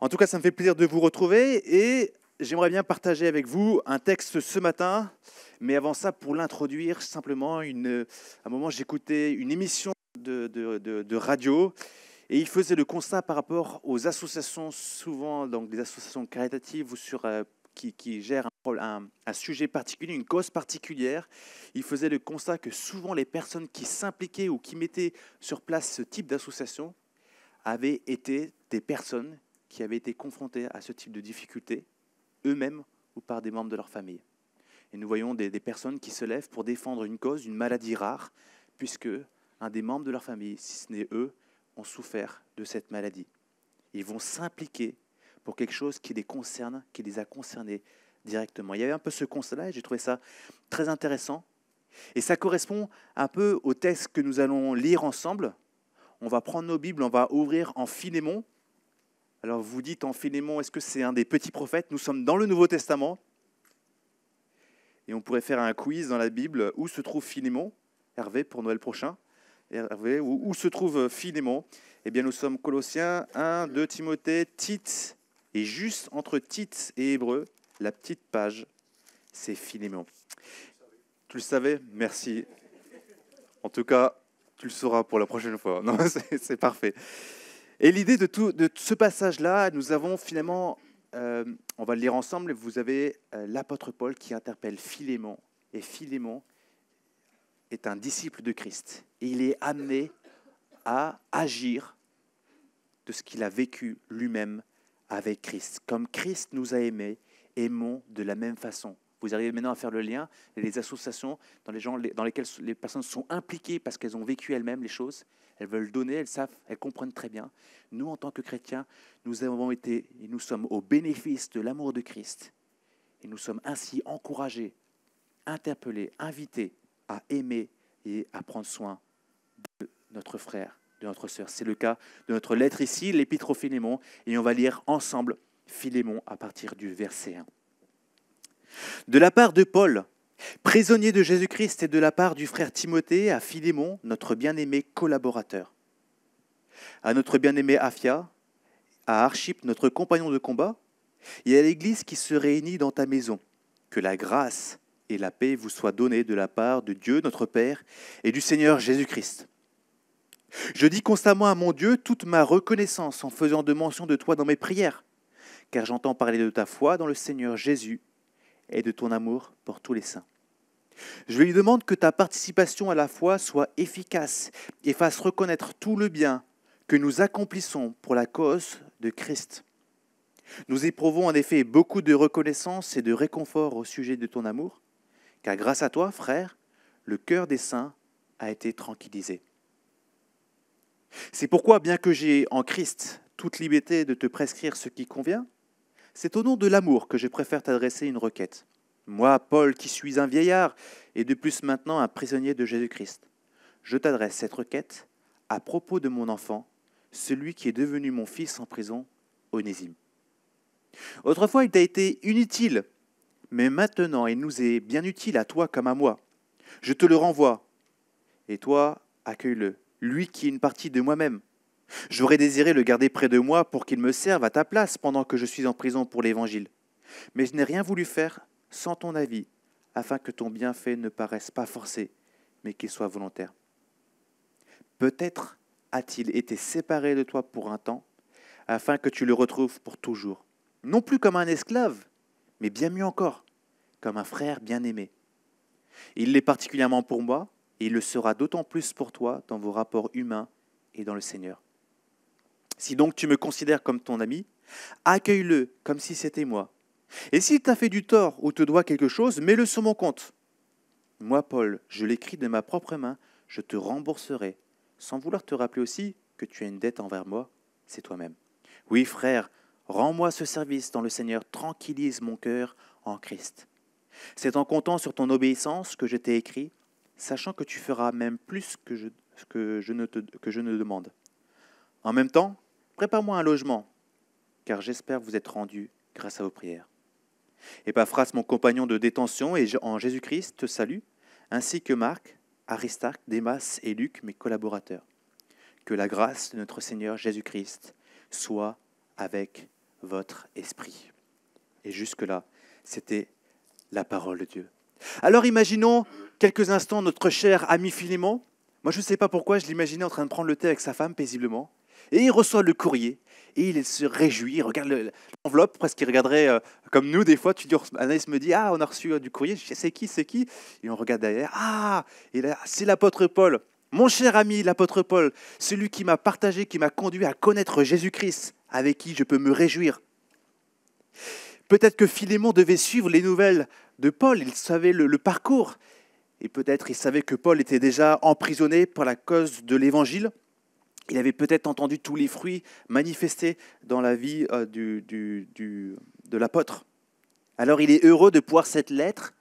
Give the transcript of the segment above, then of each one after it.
En tout cas, ça me fait plaisir de vous retrouver et j'aimerais bien partager avec vous un texte ce matin. Mais avant ça, pour l'introduire, simplement, à un moment, j'écoutais une émission de radio et il faisait le constat par rapport aux associations, souvent donc des associations caritatives ou qui gèrent un sujet particulier, une cause particulière. Il faisait le constat que souvent les personnes qui s'impliquaient ou qui mettaient sur place ce type d'association avaient été des personnes qui avaient été confrontées à ce type de difficultés, eux-mêmes ou par des membres de leur famille. Et nous voyons des personnes qui se lèvent pour défendre une cause, une maladie rare, puisque un des membres de leur famille, si ce n'est eux, ont souffert de cette maladie. Ils vont s'impliquer pour quelque chose qui les concerne, qui les a concernés directement. Il y avait un peu ce constat-là et j'ai trouvé ça très intéressant. Et ça correspond un peu au texte que nous allons lire ensemble. On va prendre nos Bibles, on va ouvrir en Philémon. Alors vous dites en Philémon, est-ce que c'est un des petits prophètes? Nous sommes dans le Nouveau Testament. Et on pourrait faire un quiz dans la Bible. Où se trouve Philémon? Hervé, pour Noël prochain. Hervé, où se trouve Philémon? Eh bien, nous sommes Colossiens 1, 2 Timothée, Tite. Et juste entre Tite et Hébreu, la petite page, c'est Philémon. Tu le savais? Merci. En tout cas, tu le sauras pour la prochaine fois. Non, c'est parfait. Et l'idée de ce passage-là, nous avons finalement, on va le lire ensemble, vous avez l'apôtre Paul qui interpelle Philémon. Et Philémon est un disciple de Christ. Et il est amené à agir de ce qu'il a vécu lui-même avec Christ. Comme Christ nous a aimés, aimons de la même façon. Vous arrivez maintenant à faire le lien, les associations dans lesquelles les personnes sont impliquées parce qu'elles ont vécu elles-mêmes les choses, elles veulent donner, elles savent, elles comprennent très bien. Nous, en tant que chrétiens, nous avons été et nous sommes au bénéfice de l'amour de Christ. Et nous sommes ainsi encouragés, interpellés, invités à aimer et à prendre soin de notre frère, de notre sœur. C'est le cas de notre lettre ici, l'épître aux Philémon, et on va lire ensemble Philémon à partir du verset 1. De la part de Paul, prisonnier de Jésus-Christ, et de la part du frère Timothée, à Philémon, notre bien-aimé collaborateur. À notre bien-aimé Aphia, à Archippe, notre compagnon de combat, et à l'Église qui se réunit dans ta maison. Que la grâce et la paix vous soient données de la part de Dieu notre Père et du Seigneur Jésus-Christ. Je dis constamment à mon Dieu toute ma reconnaissance en faisant de mention de toi dans mes prières, car j'entends parler de ta foi dans le Seigneur Jésus et de ton amour pour tous les saints. Je lui demande que ta participation à la foi soit efficace et fasse reconnaître tout le bien que nous accomplissons pour la cause de Christ. Nous éprouvons en effet beaucoup de reconnaissance et de réconfort au sujet de ton amour, car grâce à toi, frère, le cœur des saints a été tranquillisé. C'est pourquoi, bien que j'ai en Christ toute liberté de te prescrire ce qui convient, c'est au nom de l'amour que je préfère t'adresser une requête. Moi, Paul, qui suis un vieillard, et de plus maintenant un prisonnier de Jésus-Christ, je t'adresse cette requête à propos de mon enfant, celui qui est devenu mon fils en prison, Onésime. Autrefois, il t'a été inutile, mais maintenant il nous est bien utile à toi comme à moi. Je te le renvoie, et toi, accueille-le, lui qui est une partie de moi-même. J'aurais désiré le garder près de moi pour qu'il me serve à ta place pendant que je suis en prison pour l'Évangile. Mais je n'ai rien voulu faire sans ton avis, afin que ton bienfait ne paraisse pas forcé, mais qu'il soit volontaire. Peut-être a-t-il été séparé de toi pour un temps, afin que tu le retrouves pour toujours. Non plus comme un esclave, mais bien mieux encore, comme un frère bien-aimé. Il l'est particulièrement pour moi, et il le sera d'autant plus pour toi dans vos rapports humains et dans le Seigneur. Si donc tu me considères comme ton ami, accueille-le comme si c'était moi. Et s'il t'a fait du tort ou te doit quelque chose, mets-le sur mon compte. Moi, Paul, je l'écris de ma propre main, je te rembourserai, sans vouloir te rappeler aussi que tu as une dette envers moi, c'est toi-même. Oui, frère, rends-moi ce service dans le Seigneur, tranquillise mon cœur en Christ. C'est en comptant sur ton obéissance que je t'ai écrit, sachant que tu feras même plus que je ne demande. En même temps, prépare-moi un logement, car j'espère vous être rendu grâce à vos prières. Épaphras, mon compagnon de détention et en Jésus-Christ, te salue, ainsi que Marc, Aristarque, Démas et Luc, mes collaborateurs. Que la grâce de notre Seigneur Jésus-Christ soit avec votre esprit. Et jusque-là, c'était la parole de Dieu. Alors imaginons quelques instants notre cher ami Philémon. Moi, je ne sais pas pourquoi, je l'imaginais en train de prendre le thé avec sa femme paisiblement. Et il reçoit le courrier. Et il se réjouit, il regarde l'enveloppe, presque il regarderait comme nous des fois. Anaïs me dit, ah, on a reçu du courrier. Je dis, c'est qui? Et on regarde derrière. Ah, et là, c'est l'apôtre Paul. Mon cher ami, l'apôtre Paul, celui qui m'a partagé, qui m'a conduit à connaître Jésus-Christ, avec qui je peux me réjouir. Peut-être que Philémon devait suivre les nouvelles de Paul, il savait le parcours. Et peut-être il savait que Paul était déjà emprisonné pour la cause de l'Évangile. Il avait peut-être entendu tous les fruits manifestés dans la vie de l'apôtre. Alors il est heureux de pouvoir cette lettre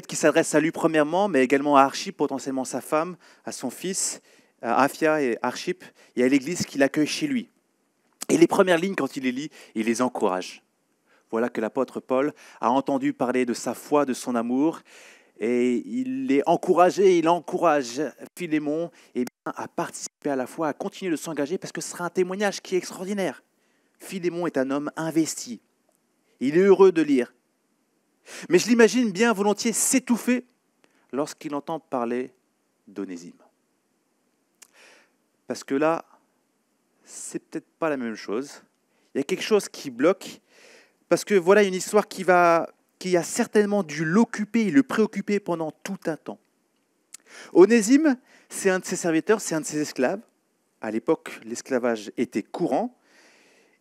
qui s'adresse à lui premièrement, mais également à Archip, potentiellement sa femme, à son fils, à Aphia et Archip, et à l'église qui l'accueille chez lui. Et les premières lignes, quand il les lit, il les encourage. Voilà que l'apôtre Paul a entendu parler de sa foi, de son amour, et il est encouragé, il encourage Philémon à participer à la foi, à continuer de s'engager, parce que ce sera un témoignage qui est extraordinaire. Philémon est un homme investi. Il est heureux de lire. Mais je l'imagine bien volontiers s'étouffer lorsqu'il entend parler d'Onésime. Parce que là, c'est peut-être pas la même chose. Il y a quelque chose qui bloque, parce que voilà une histoire qui a certainement dû l'occuper et le préoccuper pendant tout un temps. Onésime, c'est un de ses serviteurs, c'est un de ses esclaves. À l'époque, l'esclavage était courant.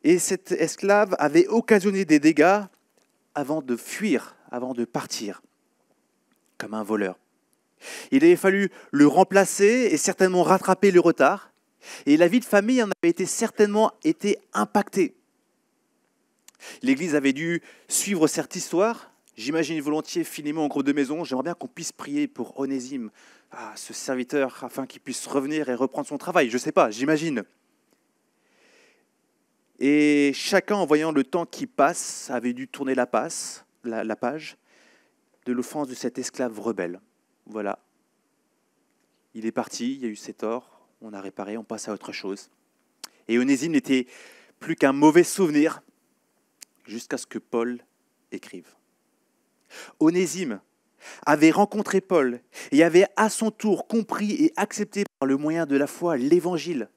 Et cet esclave avait occasionné des dégâts avant de fuir, avant de partir, comme un voleur. Il avait fallu le remplacer et certainement rattraper le retard. Et la vie de famille en avait certainement été impactée. L'Église avait dû suivre cette histoire. J'imagine volontiers Philémon en groupe de maison. J'aimerais bien qu'on puisse prier pour Onésime, ce serviteur, afin qu'il puisse revenir et reprendre son travail. Je ne sais pas, j'imagine. Et chacun, en voyant le temps qui passe, avait dû tourner la page de l'offense de cet esclave rebelle. Voilà. Il est parti, il y a eu ses torts, on a réparé, on passe à autre chose. Et Onésime n'était plus qu'un mauvais souvenir jusqu'à ce que Paul écrive. Onésime avait rencontré Paul et avait à son tour compris et accepté par le moyen de la foi l'Évangile,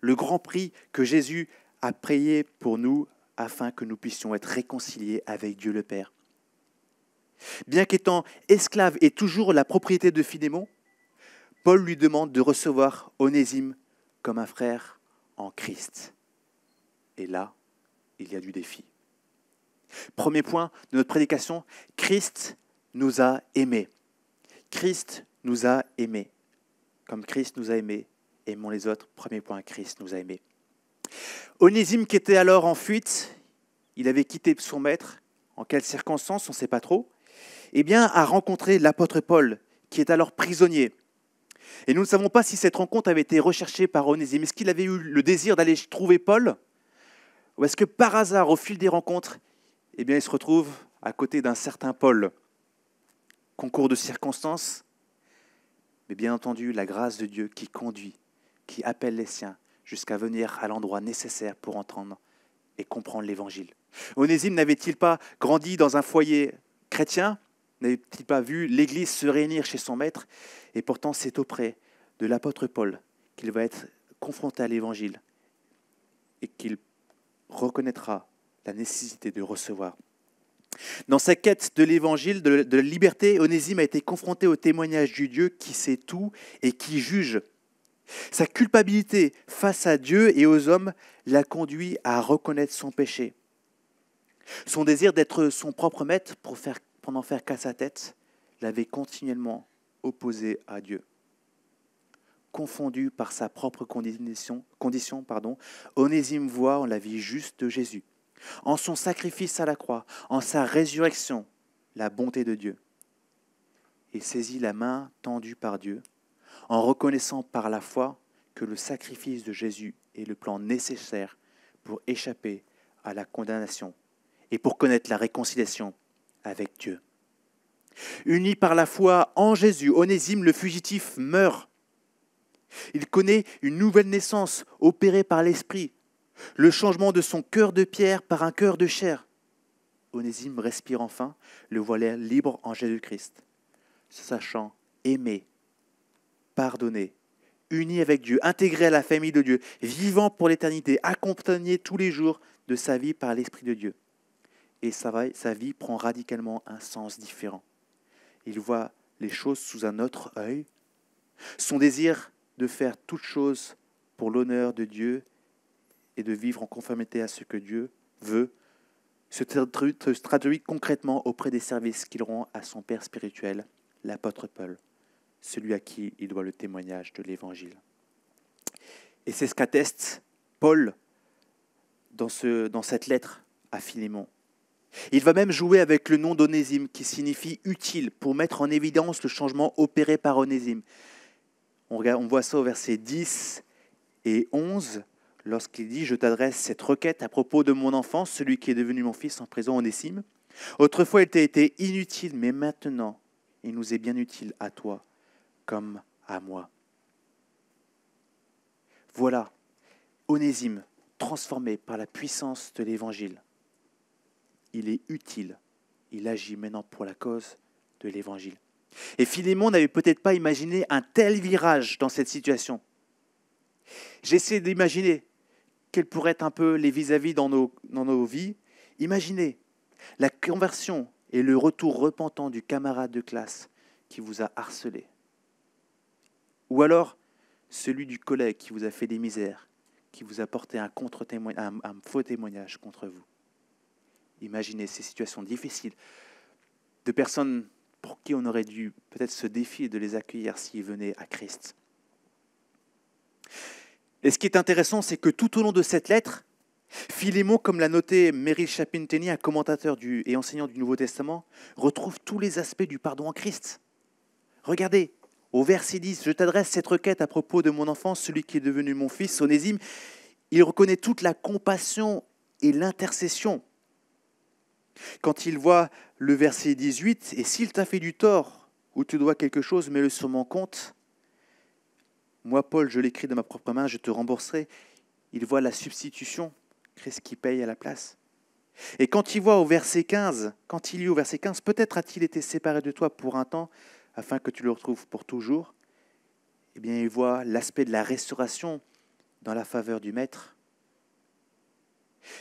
le grand prix que Jésus a payé pour nous afin que nous puissions être réconciliés avec Dieu le Père. Bien qu'étant esclave et toujours la propriété de Philémon, Paul lui demande de recevoir Onésime comme un frère en Christ. Et là, il y a du défi. Premier point de notre prédication, Christ nous a aimés. Christ nous a aimés. Comme Christ nous a aimés, aimons les autres. Premier point, Christ nous a aimés. Onésime, qui était alors en fuite, il avait quitté son maître. En quelles circonstances, on ne sait pas trop. Eh bien, a rencontré l'apôtre Paul, qui est alors prisonnier. Et nous ne savons pas si cette rencontre avait été recherchée par Onésime. Est-ce qu'il avait eu le désir d'aller trouver Paul? Ou est-ce que par hasard, au fil des rencontres, eh bien, il se retrouve à côté d'un certain Paul? Concours de circonstances, mais bien entendu, la grâce de Dieu qui conduit, qui appelle les siens jusqu'à venir à l'endroit nécessaire pour entendre et comprendre l'Évangile. Onésime n'avait-il pas grandi dans un foyer chrétien? N'avait-il pas vu l'Église se réunir chez son maître? Et pourtant, c'est auprès de l'apôtre Paul qu'il va être confronté à l'Évangile et qu'il reconnaîtra la nécessité de recevoir. Dans sa quête de l'Évangile, de la liberté, Onésime a été confronté au témoignage du Dieu qui sait tout et qui juge. Sa culpabilité face à Dieu et aux hommes l'a conduit à reconnaître son péché. Son désir d'être son propre maître pour n'en faire qu'à sa tête l'avait continuellement opposé à Dieu. Confondu par sa propre condition, Onésime voit en la vie juste de Jésus, en son sacrifice à la croix, en sa résurrection, la bonté de Dieu. Et saisit la main tendue par Dieu, en reconnaissant par la foi que le sacrifice de Jésus est le plan nécessaire pour échapper à la condamnation et pour connaître la réconciliation avec Dieu. Uni par la foi en Jésus, Onésime le fugitif meurt. Il connaît une nouvelle naissance opérée par l'Esprit. le changement de son cœur de pierre par un cœur de chair. Onésime respire enfin, le voilà libre en Jésus-Christ, se sachant aimé, pardonné, uni avec Dieu, intégré à la famille de Dieu, vivant pour l'éternité, accompagné tous les jours de sa vie par l'Esprit de Dieu. Et sa vie prend radicalement un sens différent. Il voit les choses sous un autre œil. Son désir de faire toutes choses pour l'honneur de Dieu et de vivre en conformité à ce que Dieu veut se traduit concrètement auprès des services qu'il rend à son père spirituel, l'apôtre Paul, celui à qui il doit le témoignage de l'Évangile. Et c'est ce qu'atteste Paul dans cette lettre à Philémon. Il va même jouer avec le nom d'Onésime, qui signifie utile, pour mettre en évidence le changement opéré par Onésime. On voit ça au verset 10 et 11, lorsqu'il dit « Je t'adresse cette requête à propos de mon enfant, celui qui est devenu mon fils en présent Onésime. Autrefois, il t'a été inutile, mais maintenant, il nous est bien utile à toi, comme à moi. » Voilà, Onésime, transformé par la puissance de l'Évangile. Il est utile. Il agit maintenant pour la cause de l'Évangile. Et Philémon n'avait peut-être pas imaginé un tel virage dans cette situation. J'essaie d'imaginer quels pourraient être un peu les vis-à-vis dans nos vies. Imaginez la conversion et le retour repentant du camarade de classe qui vous a harcelé. Ou alors celui du collègue qui vous a fait des misères, qui vous a porté un faux témoignage contre vous. Imaginez ces situations difficiles de personnes pour qui on aurait dû peut-être se défier de les accueillir s'ils venaient à Christ. Et ce qui est intéressant, c'est que tout au long de cette lettre, Philémon, comme l'a noté Merrill Chapin-Tenney, un commentateur et enseignant du Nouveau Testament, retrouve tous les aspects du pardon en Christ. Regardez, au verset 10, « Je t'adresse cette requête à propos de mon enfant, celui qui est devenu mon fils, Onésime. » Il reconnaît toute la compassion et l'intercession. Quand il voit le verset 18, « Et s'il t'a fait du tort, ou tu dois quelque chose, mets-le sur mon compte. Moi, Paul, je l'écris de ma propre main, je te rembourserai. » Il voit la substitution, Christ qui paye à la place. Et quand il lit au verset 15, « Peut-être a-t-il été séparé de toi pour un temps, afin que tu le retrouves pour toujours. » Eh bien, il voit l'aspect de la restauration dans la faveur du Maître.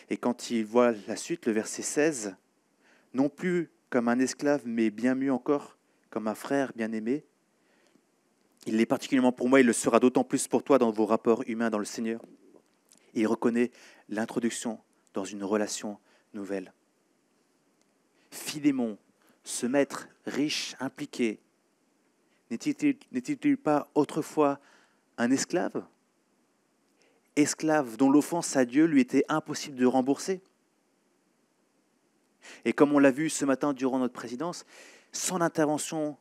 Et quand il voit la suite, le verset 16, « Non plus comme un esclave, mais bien mieux encore, comme un frère bien-aimé. » Il l'est particulièrement pour moi, il le sera d'autant plus pour toi dans vos rapports humains dans le Seigneur. Et il reconnaît l'introduction dans une relation nouvelle. Philémon, ce maître riche, impliqué, n'était-il pas autrefois un esclave ? Esclave dont l'offense à Dieu lui était impossible de rembourser. Et comme on l'a vu ce matin durant notre présidence, sans l'intervention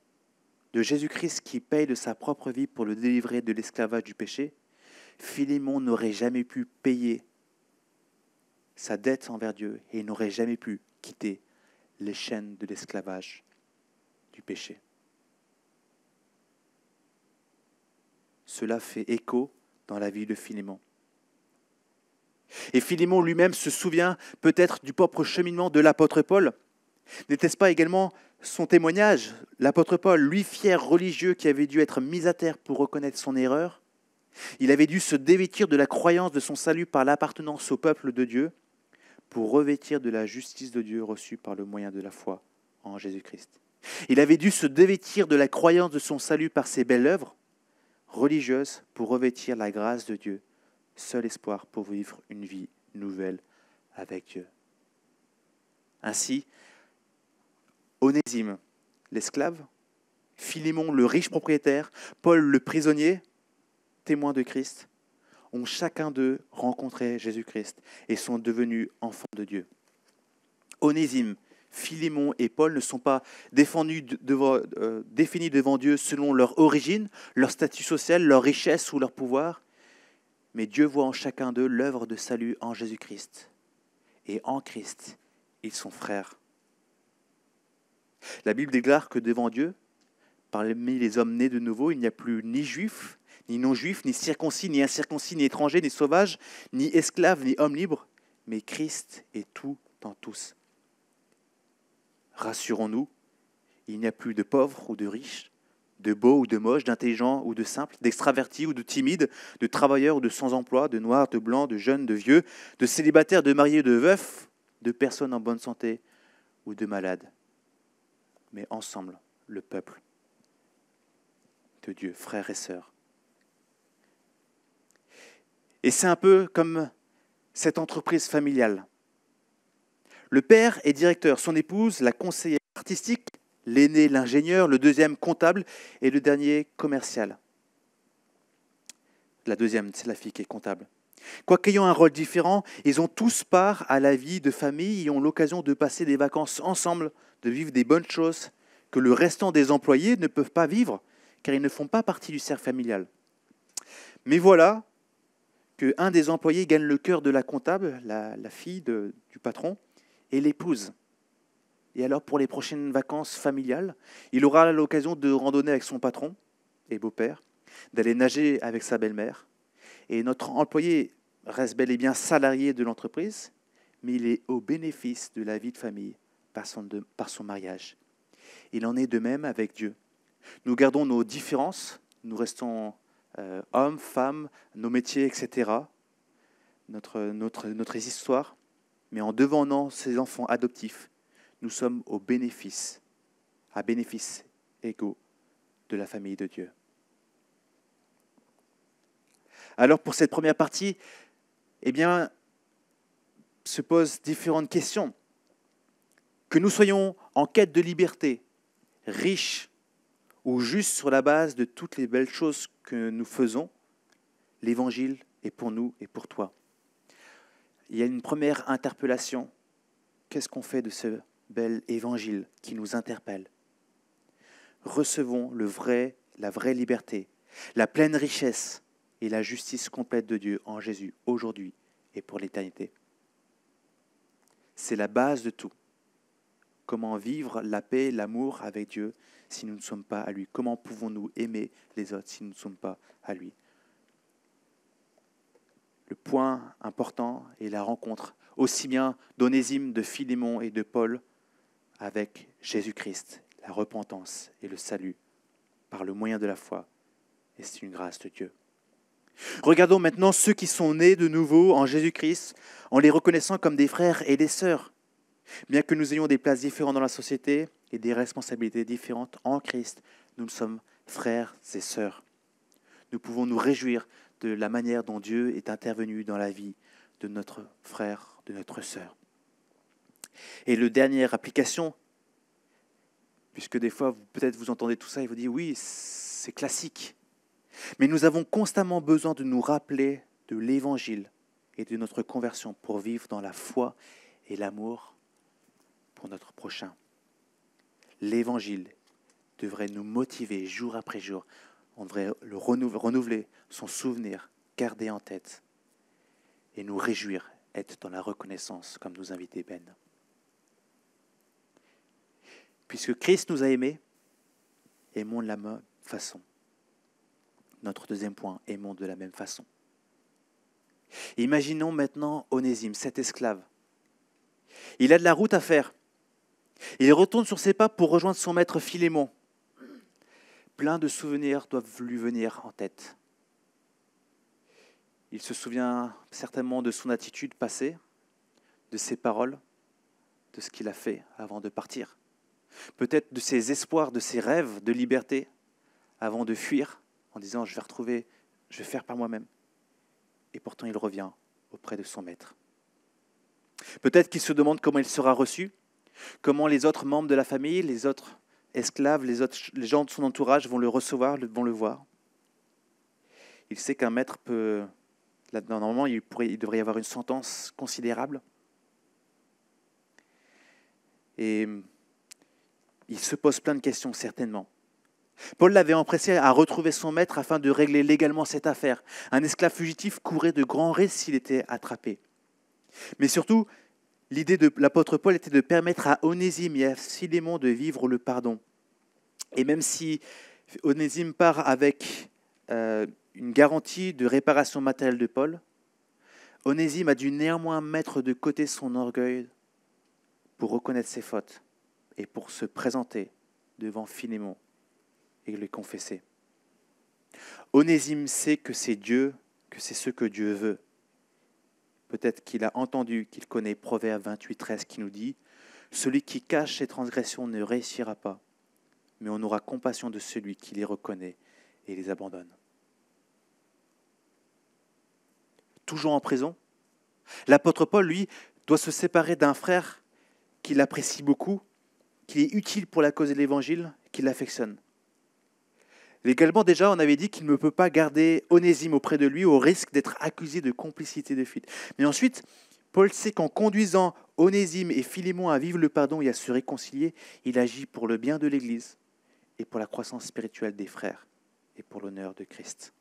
de Jésus-Christ qui paye de sa propre vie pour le délivrer de l'esclavage du péché, Philémon n'aurait jamais pu payer sa dette envers Dieu et il n'aurait jamais pu quitter les chaînes de l'esclavage du péché. Cela fait écho dans la vie de Philémon. Et Philémon lui-même se souvient peut-être du propre cheminement de l'apôtre Paul. N'était-ce pas également son témoignage, l'apôtre Paul, lui fier religieux qui avait dû être mis à terre pour reconnaître son erreur? Il avait dû se dévêtir de la croyance de son salut par l'appartenance au peuple de Dieu pour revêtir de la justice de Dieu reçue par le moyen de la foi en Jésus-Christ. Il avait dû se dévêtir de la croyance de son salut par ses belles œuvres religieuses pour revêtir la grâce de Dieu, seul espoir pour vivre une vie nouvelle avec Dieu. Ainsi, Onésime, l'esclave, Philémon, le riche propriétaire, Paul, le prisonnier, témoin de Christ, ont chacun d'eux rencontré Jésus-Christ et sont devenus enfants de Dieu. Onésime, Philémon et Paul ne sont pas définis devant Dieu selon leur origine, leur statut social, leur richesse ou leur pouvoir, mais Dieu voit en chacun d'eux l'œuvre de salut en Jésus-Christ. Et en Christ, ils sont frères. La Bible déclare que devant Dieu, parmi les hommes nés de nouveau, il n'y a plus ni juif, ni non-juif, ni circoncis, ni incirconcis, ni étranger, ni sauvage, ni esclave, ni homme libre, mais Christ est tout en tous. Rassurons-nous, il n'y a plus de pauvres ou de riches, de beaux ou de moches, d'intelligents ou de simples, d'extravertis ou de timides, de travailleurs ou de sans-emploi, de noirs, de blancs, de jeunes, de vieux, de célibataires, de mariés, de veufs, de personnes en bonne santé ou de malades. Mais ensemble, le peuple de Dieu, frères et sœurs. Et c'est un peu comme cette entreprise familiale. Le père est directeur, son épouse, la conseillère artistique, l'aîné, l'ingénieur, le deuxième, comptable, et le dernier, commercial. La deuxième, c'est la fille qui est comptable. Quoiqu'ayant un rôle différent, ils ont tous part à la vie de famille et ont l'occasion de passer des vacances ensemble, de vivre des bonnes choses que le restant des employés ne peuvent pas vivre, car ils ne font pas partie du cercle familial. Mais voilà qu'un des employés gagne le cœur de la comptable, la fille du patron, et l'épouse. Et alors, pour les prochaines vacances familiales, il aura l'occasion de randonner avec son patron et beau-père, d'aller nager avec sa belle-mère. Et notre employé reste bel et bien salarié de l'entreprise, mais il est au bénéfice de la vie de famille par son mariage. Il en est de même avec Dieu. Nous gardons nos différences, nous restons hommes, femmes, nos métiers, etc., notre histoire, mais en devenant ces enfants adoptifs, nous sommes à bénéfice égaux de la famille de Dieu. Alors pour cette première partie, se posent différentes questions. Que nous soyons en quête de liberté, riches ou juste sur la base de toutes les belles choses que nous faisons, l'Évangile est pour nous et pour toi. Il y a une première interpellation. Qu'est-ce qu'on fait de ce bel Évangile qui nous interpelle ? Recevons la vraie liberté, la pleine richesse et la justice complète de Dieu en Jésus, aujourd'hui et pour l'éternité. C'est la base de tout. Comment vivre la paix, l'amour avec Dieu si nous ne sommes pas à lui ? Comment pouvons-nous aimer les autres si nous ne sommes pas à lui ? Le point important est la rencontre, aussi bien d'Onésime, de Philémon et de Paul, avec Jésus-Christ, la repentance et le salut par le moyen de la foi. Et c'est une grâce de Dieu. Regardons maintenant ceux qui sont nés de nouveau en Jésus-Christ, en les reconnaissant comme des frères et des sœurs. Bien que nous ayons des places différentes dans la société et des responsabilités différentes en Christ, nous sommes frères et sœurs. Nous pouvons nous réjouir de la manière dont Dieu est intervenu dans la vie de notre frère, de notre sœur. Et la dernière application, puisque des fois, peut-être vous entendez tout ça et vous dites, oui, c'est classique. Mais nous avons constamment besoin de nous rappeler de l'Évangile et de notre conversion pour vivre dans la foi et l'amour pour notre prochain. L'Évangile devrait nous motiver jour après jour. On devrait le renouveler, son souvenir, garder en tête et nous réjouir, être dans la reconnaissance comme nous invitait Ben. Puisque Christ nous a aimés, aimons de la même façon. Notre deuxième point, aimons de la même façon. Imaginons maintenant Onésime, cet esclave. Il a de la route à faire. Il retourne sur ses pas pour rejoindre son maître Philémon. Plein de souvenirs doivent lui venir en tête. Il se souvient certainement de son attitude passée, de ses paroles, de ce qu'il a fait avant de partir. Peut-être de ses espoirs, de ses rêves de liberté avant de fuir en disant « je vais faire par moi-même ». Et pourtant il revient auprès de son maître. Peut-être qu'il se demande comment il sera reçu, comment les autres membres de la famille, les autres esclaves, les gens de son entourage vont le recevoir, vont le voir. Il sait qu'un maître peut... Là, normalement, il devrait y avoir une sentence considérable. Et il se pose plein de questions, certainement. Paul l'avait empressé à retrouver son maître afin de régler légalement cette affaire. Un esclave fugitif courait de grands risques s'il était attrapé. Mais surtout, l'idée de l'apôtre Paul était de permettre à Onésime et à Philémon de vivre le pardon. Et même si Onésime part avec une garantie de réparation matérielle de Paul, Onésime a dû néanmoins mettre de côté son orgueil pour reconnaître ses fautes et pour se présenter devant Philémon et le confesser. Onésime sait que c'est Dieu, que c'est ce que Dieu veut. Peut-être qu'il a entendu, qu'il connaît Proverbe 28, 13 qui nous dit « Celui qui cache ses transgressions ne réussira pas, mais on aura compassion de celui qui les reconnaît et les abandonne. » Toujours en prison, l'apôtre Paul, lui, doit se séparer d'un frère qu'il apprécie beaucoup, qui est utile pour la cause de l'Évangile, qu'il affectionne. Légalement, déjà, on avait dit qu'il ne peut pas garder Onésime auprès de lui au risque d'être accusé de complicité de fuite. Mais ensuite, Paul sait qu'en conduisant Onésime et Philémon à vivre le pardon et à se réconcilier, il agit pour le bien de l'Église et pour la croissance spirituelle des frères et pour l'honneur de Christ.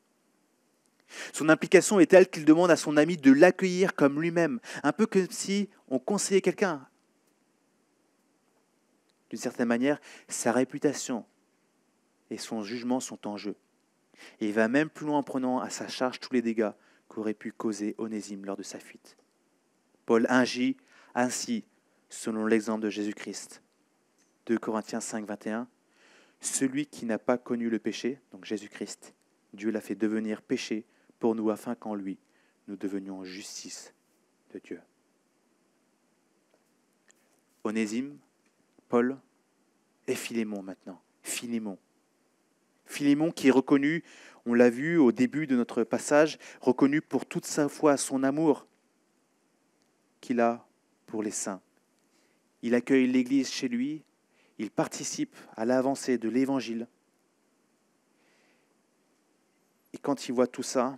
Son implication est telle qu'il demande à son ami de l'accueillir comme lui-même, un peu comme si on conseillait quelqu'un. D'une certaine manière, sa réputation et son jugement sont en jeu. Et il va même plus loin en prenant à sa charge tous les dégâts qu'aurait pu causer Onésime lors de sa fuite. Paul agit ainsi selon l'exemple de Jésus-Christ. 2 Corinthiens 5, 21. Celui qui n'a pas connu le péché, donc Jésus-Christ, Dieu l'a fait devenir péché pour nous afin qu'en lui, nous devenions justice de Dieu. Onésime, Paul et Philémon maintenant. Philémon qui est reconnu, on l'a vu au début de notre passage, reconnu pour toute sa foi, son amour qu'il a pour les saints. Il accueille l'Église chez lui, il participe à l'avancée de l'Évangile. Et quand il voit tout ça,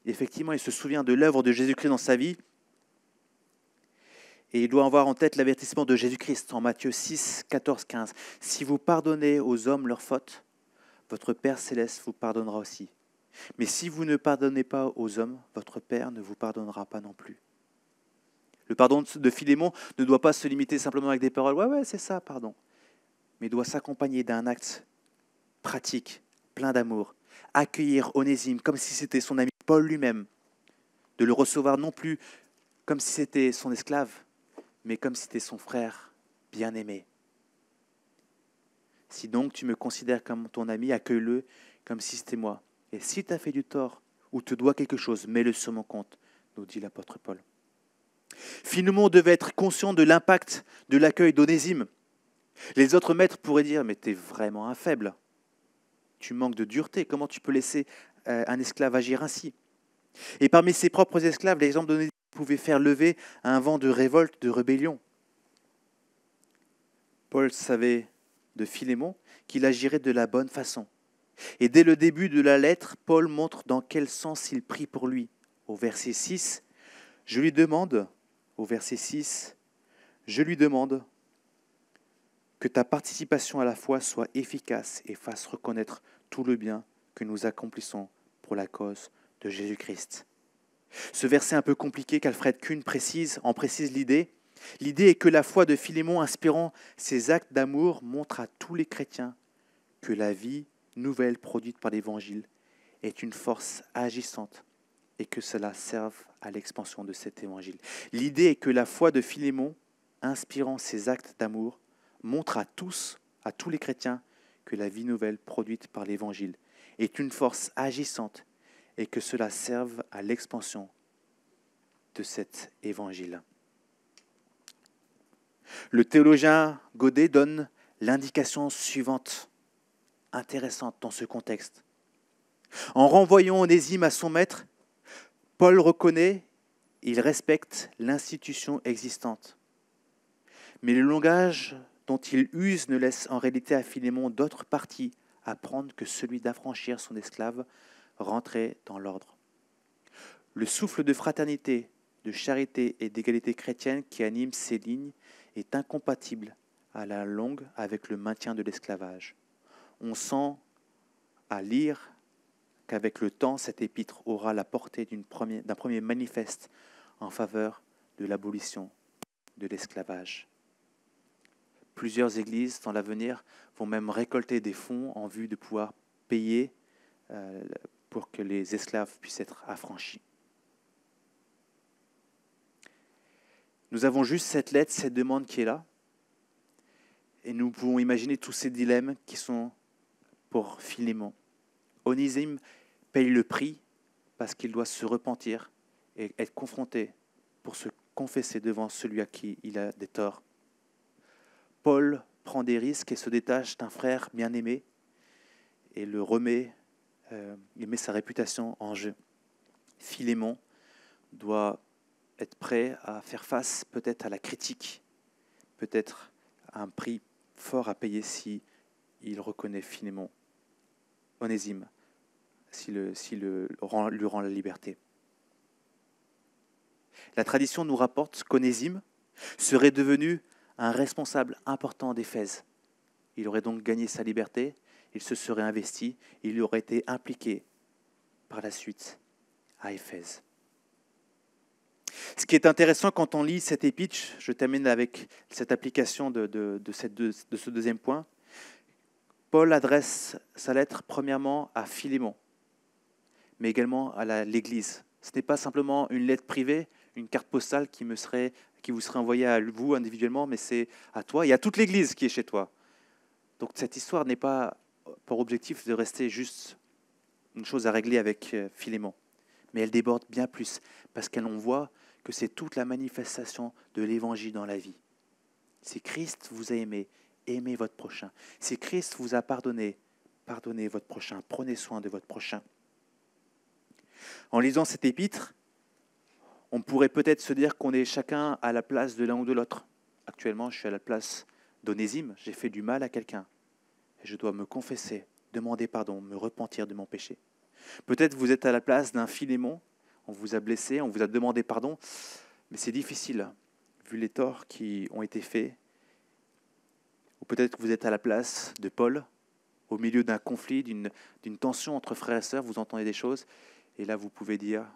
effectivement, il se souvient de l'œuvre de Jésus-Christ dans sa vie. Et il doit avoir en tête l'avertissement de Jésus-Christ en Matthieu 6, 14, 15. « Si vous pardonnez aux hommes leurs fautes, votre Père céleste vous pardonnera aussi. Mais si vous ne pardonnez pas aux hommes, votre Père ne vous pardonnera pas non plus. » Le pardon de Philémon ne doit pas se limiter simplement avec des paroles « ouais, c'est ça, pardon », mais doit s'accompagner d'un acte pratique, plein d'amour. Accueillir Onésime comme si c'était son ami Paul lui-même, de le recevoir non plus comme si c'était son esclave, mais comme si c'était son frère bien-aimé. Si donc tu me considères comme ton ami, accueille-le comme si c'était moi. Et si tu as fait du tort ou te dois quelque chose, mets-le sur mon compte, nous dit l'apôtre Paul. Philémon devait être conscient de l'impact de l'accueil d'Onésime. Les autres maîtres pourraient dire « mais tu es vraiment un faible. Tu manques de dureté. Comment tu peux laisser un esclave agir ainsi ?» Et parmi ses propres esclaves, l'exemple d'Onésime pouvait faire lever un vent de révolte, de rébellion. Paul savait de Philémon qu'il agirait de la bonne façon. Et dès le début de la lettre, Paul montre dans quel sens il prie pour lui. Au verset 6, je lui demande que ta participation à la foi soit efficace et fasse reconnaître tout le bien que nous accomplissons pour la cause de Jésus-Christ. Ce verset un peu compliqué qu'Alfred Kuhn en précise l'idée. L'idée est que la foi de Philémon, inspirant ses actes d'amour, montre à tous les chrétiens que la vie nouvelle produite par l'Évangile est une force agissante et que cela serve à l'expansion de cet Évangile. L'idée est que la foi de Philémon, inspirant ses actes d'amour, montre à tous les chrétiens que la vie nouvelle produite par l'Évangile est une force agissante et que cela serve à l'expansion de cet Évangile. Le théologien Godet donne l'indication suivante, intéressante dans ce contexte. En renvoyant Onésime à son maître, Paul reconnaît, il respecte l'institution existante. Mais le langage dont il use ne laisse en réalité à Philémon d'autre parti à prendre que celui d'affranchir son esclave rentré dans l'ordre. Le souffle de fraternité, de charité et d'égalité chrétienne qui anime ces lignes est incompatible à la longue avec le maintien de l'esclavage. On sent à lire qu'avec le temps, cette épître aura la portée d'un premier manifeste en faveur de l'abolition de l'esclavage. Plusieurs églises, dans l'avenir, vont même récolter des fonds en vue de pouvoir payer pour que les esclaves puissent être affranchis. Nous avons juste cette lettre, cette demande qui est là, et nous pouvons imaginer tous ces dilemmes qui sont pour Philémon. Onésime paye le prix parce qu'il doit se repentir et être confronté pour se confesser devant celui à qui il a des torts. Paul prend des risques et se détache d'un frère bien-aimé et le remet, il met sa réputation en jeu. Philémon doit être prêt à faire face peut-être à la critique, peut-être à un prix fort à payer si il reconnaît Philémon, Onésime, lui rend la liberté. La tradition nous rapporte qu'Onésime serait devenu un responsable important d'Éphèse. Il aurait donc gagné sa liberté, il se serait investi, il aurait été impliqué par la suite à Éphèse. Ce qui est intéressant quand on lit cet épître, je termine avec cette application de ce deuxième point. Paul adresse sa lettre premièrement à Philémon, mais également à l'Église. Ce n'est pas simplement une lettre privée, une carte postale qui vous serait envoyée à vous individuellement, mais c'est à toi et à toute l'Église qui est chez toi. Donc cette histoire n'est pas pour objectif de rester juste une chose à régler avec Philémon, mais elle déborde bien plus, parce qu'on voit que c'est toute la manifestation de l'Évangile dans la vie. Si Christ vous a aimé, aimez votre prochain. Si Christ vous a pardonné, pardonnez votre prochain. Prenez soin de votre prochain. En lisant cet épître, on pourrait peut-être se dire qu'on est chacun à la place de l'un ou de l'autre. Actuellement, je suis à la place d'Onésime. J'ai fait du mal à quelqu'un. Et je dois me confesser, demander pardon, me repentir de mon péché. Peut-être vous êtes à la place d'un Philémon. On vous a blessé, on vous a demandé pardon. Mais c'est difficile, vu les torts qui ont été faits. Ou peut-être que vous êtes à la place de Paul, au milieu d'un conflit, d'une tension entre frères et sœurs, vous entendez des choses, et là vous pouvez dire,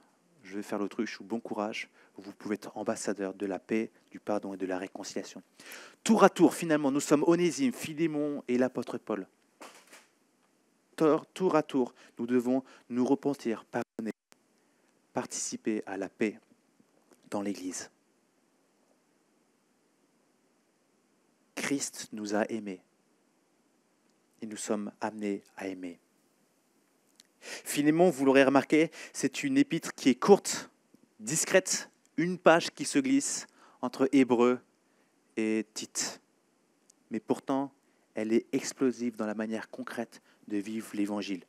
je vais faire l'autruche ou bon courage, vous pouvez être ambassadeur de la paix, du pardon et de la réconciliation. Tour à tour, finalement, nous sommes Onésime, Philémon et l'apôtre Paul. Tour à tour, nous devons nous repentir, pardonner, participer à la paix dans l'Église. Christ nous a aimés et nous sommes amenés à aimer. Philémon, vous l'aurez remarqué, c'est une épître qui est courte, discrète, une page qui se glisse entre Hébreux et Tite. Mais pourtant, elle est explosive dans la manière concrète de vivre l'Évangile.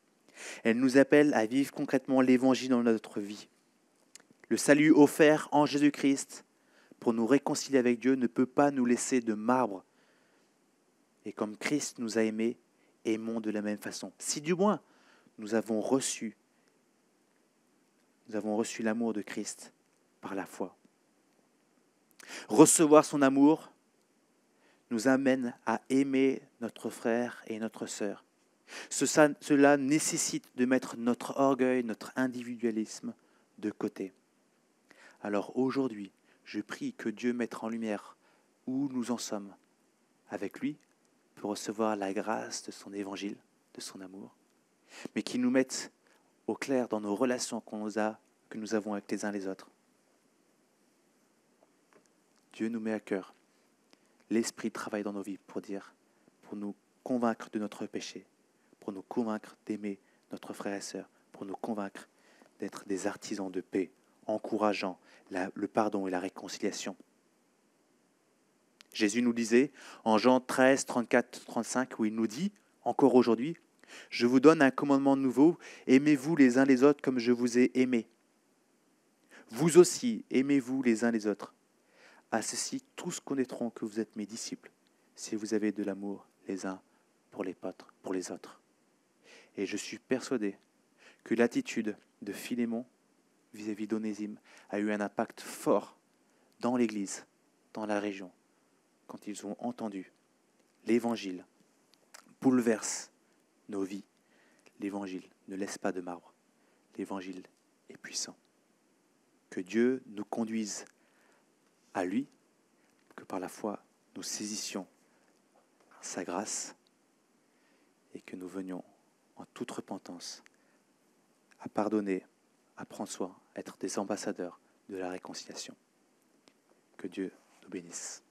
Elle nous appelle à vivre concrètement l'Évangile dans notre vie. Le salut offert en Jésus-Christ pour nous réconcilier avec Dieu ne peut pas nous laisser de marbre. Et comme Christ nous a aimés, aimons de la même façon. Si du moins nous avons reçu l'amour de Christ par la foi. Recevoir son amour nous amène à aimer notre frère et notre sœur. Cela nécessite de mettre notre orgueil, notre individualisme de côté. Alors aujourd'hui, je prie que Dieu mette en lumière où nous en sommes avec lui pour recevoir la grâce de son évangile, de son amour, mais qu'il nous mette au clair dans nos relations que nous avons avec les uns les autres. Dieu nous met à cœur. L'Esprit travaille dans nos vies pour nous convaincre de notre péché, pour nous convaincre d'aimer notre frère et sœur, pour nous convaincre d'être des artisans de paix, encourageant le pardon et la réconciliation. Jésus nous disait en Jean 13, 34, 35, où il nous dit, encore aujourd'hui, « Je vous donne un commandement nouveau, aimez-vous les uns les autres comme je vous ai aimés. Vous aussi, aimez-vous les uns les autres. À ceci, tous connaîtront que vous êtes mes disciples, si vous avez de l'amour les uns pour les autres. » Et je suis persuadé que l'attitude de Philémon vis-à-vis d'Onésime a eu un impact fort dans l'Église, dans la région, quand ils ont entendu l'Évangile bouleverse nos vies. L'Évangile ne laisse pas de marbre. L'Évangile est puissant. Que Dieu nous conduise à lui, que par la foi nous saisissions sa grâce et que nous venions en toute repentance à pardonner, à prendre soin, à être des ambassadeurs de la réconciliation. Que Dieu nous bénisse.